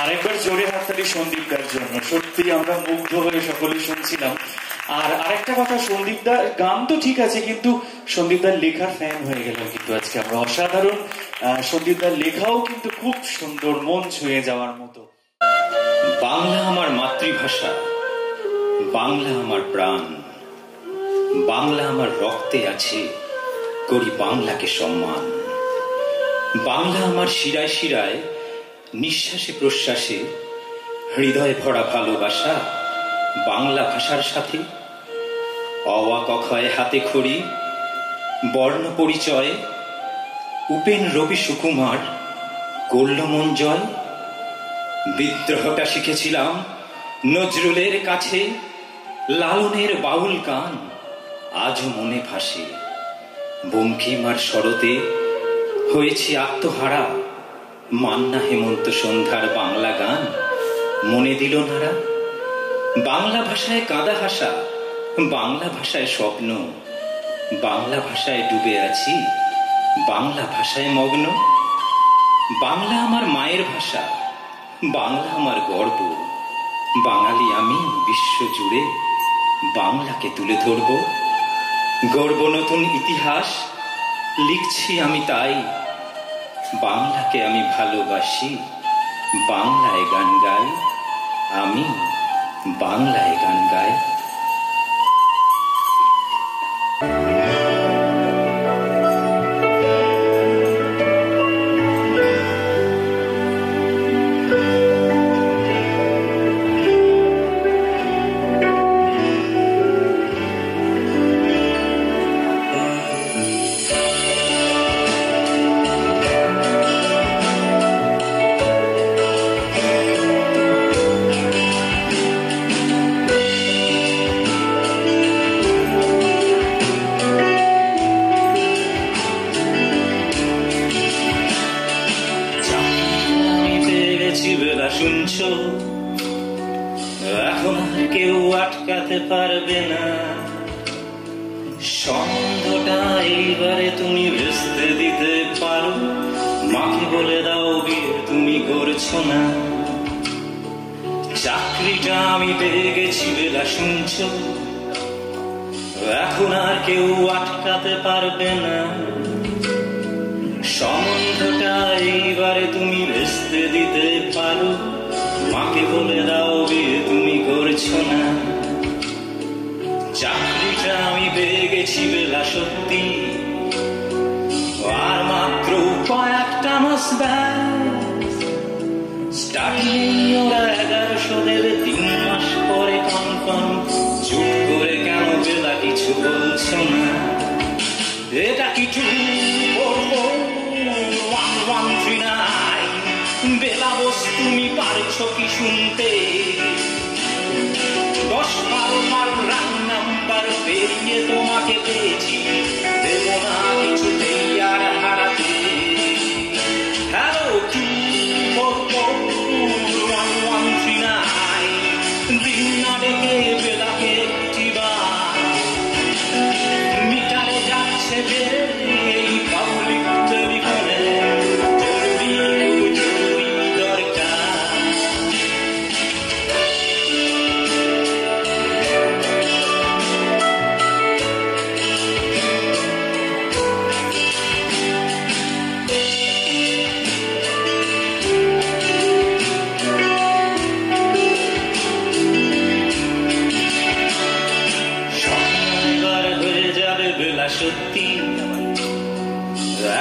আরেকবার জোরে হাততালি সন্দীপদার জন্য। সত্যি আমরা মুগ্ধ হয়ে সকলে শুনছিলাম। আর আরেকটা কথা, সন্দীপদার গান তো ঠিক আছে, কিন্তু সন্দীপদার লেখার ফ্যান হয়ে গেলাম কিন্তু আজকে আমরা। অসাধারণ। সন্দীপদার লেখাও কিন্তু খুব সুন্দর, মন ছুঁয়ে যাওয়ার মতো। বাংলা আমার মাতৃভাষা, বাংলা আমার প্রাণ, বাংলা আমার রক্তে আছে, করি বাংলাকে সম্মান। বাংলা আমার শিরায় শিরায়, নিঃশ্বাসে প্রশ্বাসে, হৃদয়ে ভরা ভালোবাসা বাংলা ভাষার সাথে। অওয়া কখয় হাতে খড়ি, বর্ণ পরিচয়, উপেন রবি সুকুমার করল মন জয়। বিদ্রোহটা শিখেছিলাম নজরুলের কাছে, লালনের বাউল গান আজও মনে ভাসে। বঙ্কিমার শরতে হয়েছি আত্মহারা, মান্না হেমন্ত সন্ধ্যার বাংলা গান মনে দিল নারা। বাংলা ভাষায় কাঁদা হাসা, বাংলা ভাষায় স্বপ্ন, বাংলা ভাষায় ডুবে আছি, বাংলা ভাষায় মগ্ন। বাংলা আমার মায়ের ভাষা, বাংলা আমার গর্ব, বাঙালি আমি বিশ্ব জুড়ে বাংলাকে তুলে ধরব। গর্ব নতুন ইতিহাস লিখছি আমি তাই, বাংলাকে আমি ভালোবাসি, বাংলায় গান গাই, আমি বাংলায় গান গাই। শুনছো এখন কেউ আটকাতে পারবে না, সম্বন্ধটা এইবারে তুমি ভেস্তে দিতে পারো। মাকে বলে দাও বিয়ে তুমি করছো না। চাকরিটা আমি পেয়ে গেছি বেলা শুনছো, এখন আর কেউ আটকাতে পারবে না, সম্বন্ধটা এইবারে তুমি ভেস্তে দিতে পারো। মাকে বলে দাও বিয়ে তুমি করছো না। চাকরিটা আমি পেয়ে গেছি বেলা সত্যি, আর মাত্র কয়েকটা মাস স্টার্টিং ওরা 1100 দেবে, 3 মাস পরে কনফার্ম। চুপ করে কেন বেলা কিছু বলছো না? এটা কিছু করবো 1139 বেলা বস, তুমি পারছো কি শুনতে? 10-12 রাং নাম্বার পেরিয়ে তোমাকে পেয়েছি, দেব না কিছুতেই আর হারাতে। হ্যালো কি করবো 1139 দিন না ডেকে বেলাকে একটিবার মিটারে যাচ্ছে যে এই পাবলিক টেলিফোনে। সত্যি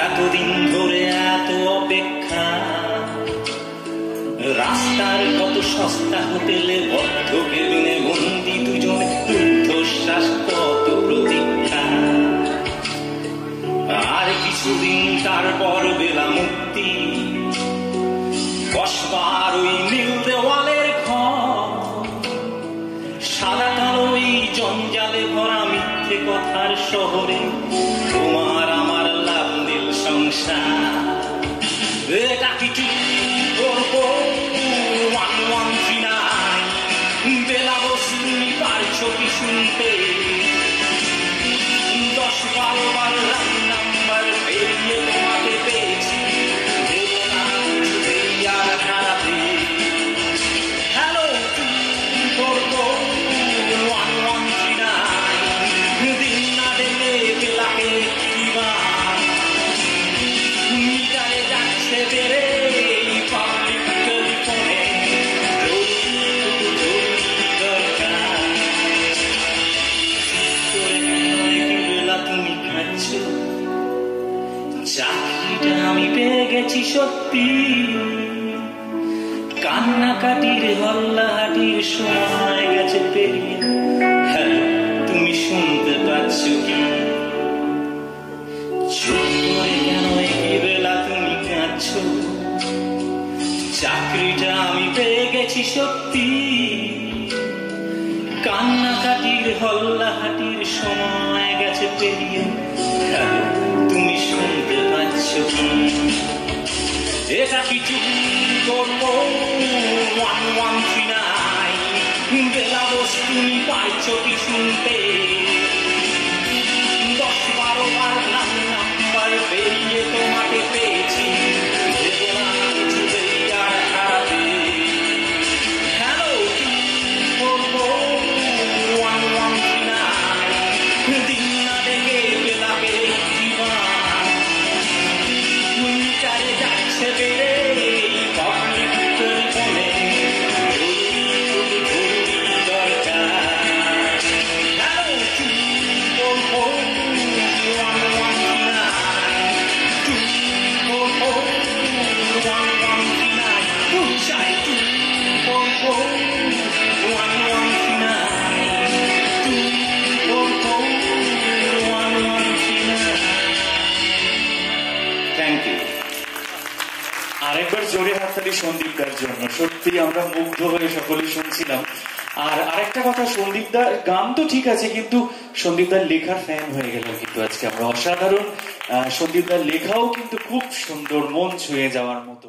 এতদিন ধরে এত অপেক্ষা, রাস্তার কত সস্তা হোটেলে বদ্ধ কেবিনে বন্দি দুজনে, রুদ্ধশ্বাস কত প্রতীক্ষা। আর কিছুদিন তারপর বেলা মুক্তি, বসবার ওই নীল দেওয়ালের ঘর, সাদা কালো এই জঞ্জালে ভরা মিথ্যে কথার শহরে তোমার আমার লাল নীল সংসার। এটা কিছু করবো 1139 বেলা বস, তুমি পারছো কি শুনতে? 10-12 রাং নাম্বার পেরিয়ে তোমাকে পেয়েছি, দেব না কিছুতেই আর হারাতে। সত্যি কান্নাকাটির হল্লাহাটির সময় গেছে পেরিয়ে। হ্যালো, তুমি শুনতে পাচ্ছ কি? চুপ করে কেন এই বেলা তুমি কাঁদছো? চাকরিটা আমি পেয়ে গেছি সত্যি কান্নাকাটির হল্লাহাটির সময় গেছে পেরিয়ে। হ্যালো, তুমি শুনতে পাচ্ছ কি? এটা কিছু করবো 1139 বেলা দোষ তুমি পাইছ কি শুনতে? 10-12 বার নাম্বার পেরিয়ে তোমাকে পেয়েছি, দেবো না কিছুতেই আর হারাতে। হ্যালো, কি করবো 1139 দিন না দেখে বেলাকে জীবন মিটারে যাচ্ছে বেড়ে পাবলিক টেলিফোনে দরকার। হ্যালো, কি করবো 1139 কি করবো 1139 বুঝাই কি করবো 1139 কি করবো 1139। Thank you. আরেকবার জোরে হাততালি সন্দীপদার জন্য। সত্যি আমরা মুগ্ধ হয়ে সকলে শুনছিলাম। আর আরেকটা কথা, সন্দীপদার গান তো ঠিক আছে, কিন্তু সন্দীপদার লেখার ফ্যান হয়ে গেলাম কিন্তু আজকে আমরা। অসাধারণ। সন্দীপদার লেখাও কিন্তু খুব সুন্দর, মন ছুঁয়ে যাওয়ার মতো।